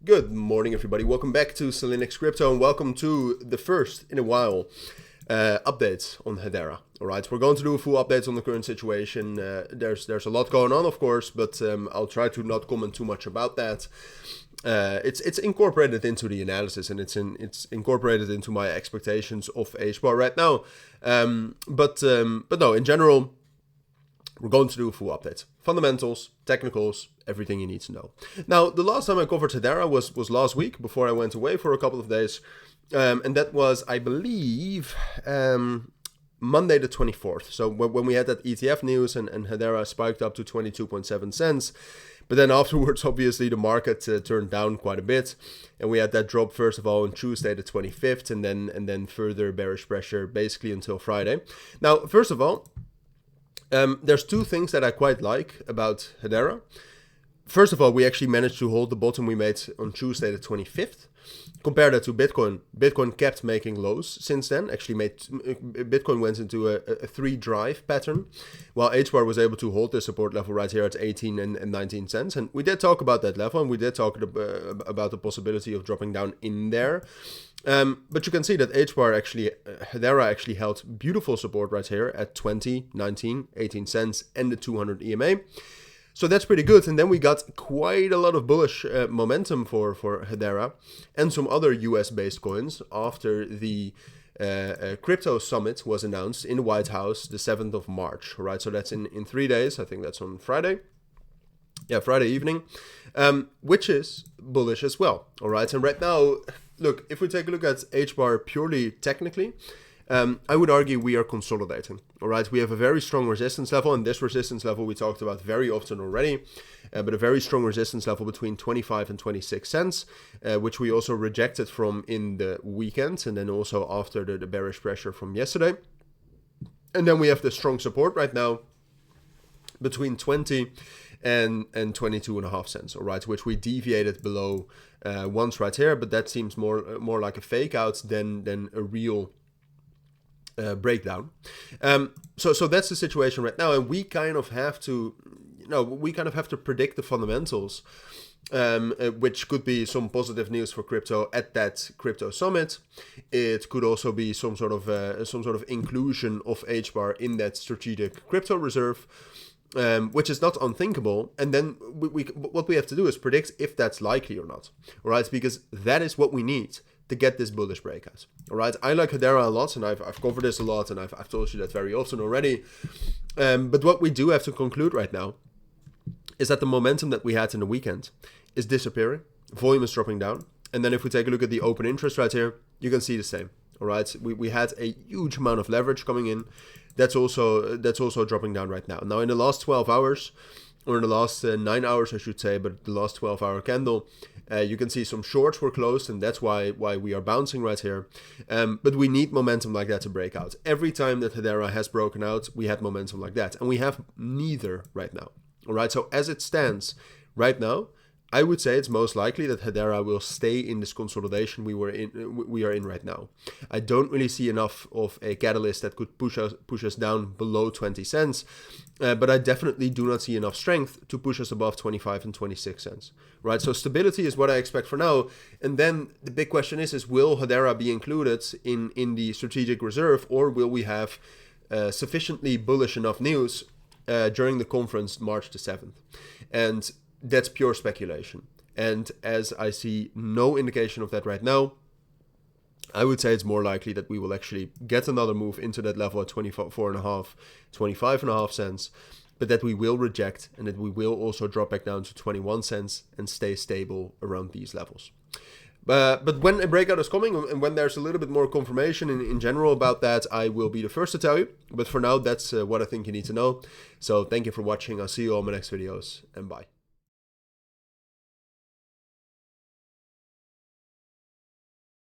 Good morning, everybody. Welcome back to Cilinix Crypto, and welcome to the first in a while updates on Hedera. All right, we're going to do a full update on the current situation. There's a lot going on, of course, but I'll try to not comment too much about that. It's incorporated into the analysis, and it's incorporated into my expectations of Hbar right now. But no, in general, we're going to do a full update. Fundamentals, technicals, everything you need to know. Now, the last time I covered Hedera was last week, before I went away for a couple of days. And that was, I believe, Monday the 24th. So when we had that ETF news and Hedera spiked up to 22.7 cents. But then afterwards, obviously, the market turned down quite a bit. And we had that drop, first of all, on Tuesday the 25th, and then further bearish pressure basically until Friday. Now, first of all, there's two things that I quite like about Hedera. First of all, we actually managed to hold the bottom we made on Tuesday the 25th. Compare that to Bitcoin. Bitcoin kept making lows since then. Actually, Bitcoin went into a three drive pattern, while Hbar was able to hold the support level right here at 18 and 19 cents. And we did talk about that level, and we did talk about the possibility of dropping down in there. But you can see that Hedera actually held beautiful support right here at 20, 19, 18 cents and the 200 EMA. So that's pretty good. And then we got quite a lot of bullish momentum for Hedera and some other US-based coins after the crypto summit was announced in the White House the 7th of March. Right, so that's in 3 days. I think that's on Friday. Yeah, Friday evening, which is bullish as well. All right, and right now, look, if we take a look at Hbar purely technically, I would argue we are consolidating. All right, we have a very strong resistance level, and this resistance level we talked about very often already, but a very strong resistance level between 25 and 26 cents, which we also rejected from in the weekend, and then also after the bearish pressure from yesterday. And then we have the strong support right now between 20 and 22.5 cents, all right, which we deviated below once right here, but that seems more like a fake out than a real breakdown. So that's the situation right now, and we kind of have to, predict the fundamentals, which could be some positive news for crypto at that crypto summit. It could also be some sort of inclusion of Hbar in that strategic crypto reserve. Which is not unthinkable, and then what we have to do is predict if that's likely or not, all right? Because that is what we need to get this bullish breakout, all right? I like Hedera a lot, and I've covered this a lot, and I've told you that very often already. But what we do have to conclude right now is that the momentum that we had in the weekend is disappearing, volume is dropping down, and then if we take a look at the open interest right here, you can see the same, all right? We had a huge amount of leverage coming in. That's also dropping down right now. Now, in the last 12 hours, or in the last 9 hours, I should say, but the last 12-hour candle, you can see some shorts were closed, and that's why we are bouncing right here. But we need momentum like that to break out. Every time that Hedera has broken out, we had momentum like that, and we have neither right now. All right, so as it stands right now, I would say it's most likely that Hedera will stay in this consolidation we are in right now. I don't really see enough of a catalyst that could push us down below 20 cents, but I definitely do not see enough strength to push us above 25 and 26 cents. Right, so stability is what I expect for now, and then the big question is will Hedera be included in the strategic reserve, or will we have sufficiently bullish enough news during the conference March the 7th? And that's pure speculation. And as I see no indication of that right now, I would say it's more likely that we will actually get another move into that level at 24.5, 25.5 cents, but that we will reject, and that we will also drop back down to 21 cents and stay stable around these levels. But when a breakout is coming, and when there's a little bit more confirmation in general about that, I will be the first to tell you. But for now, that's what I think you need to know. So thank you for watching. I'll see you all in my next videos, and bye.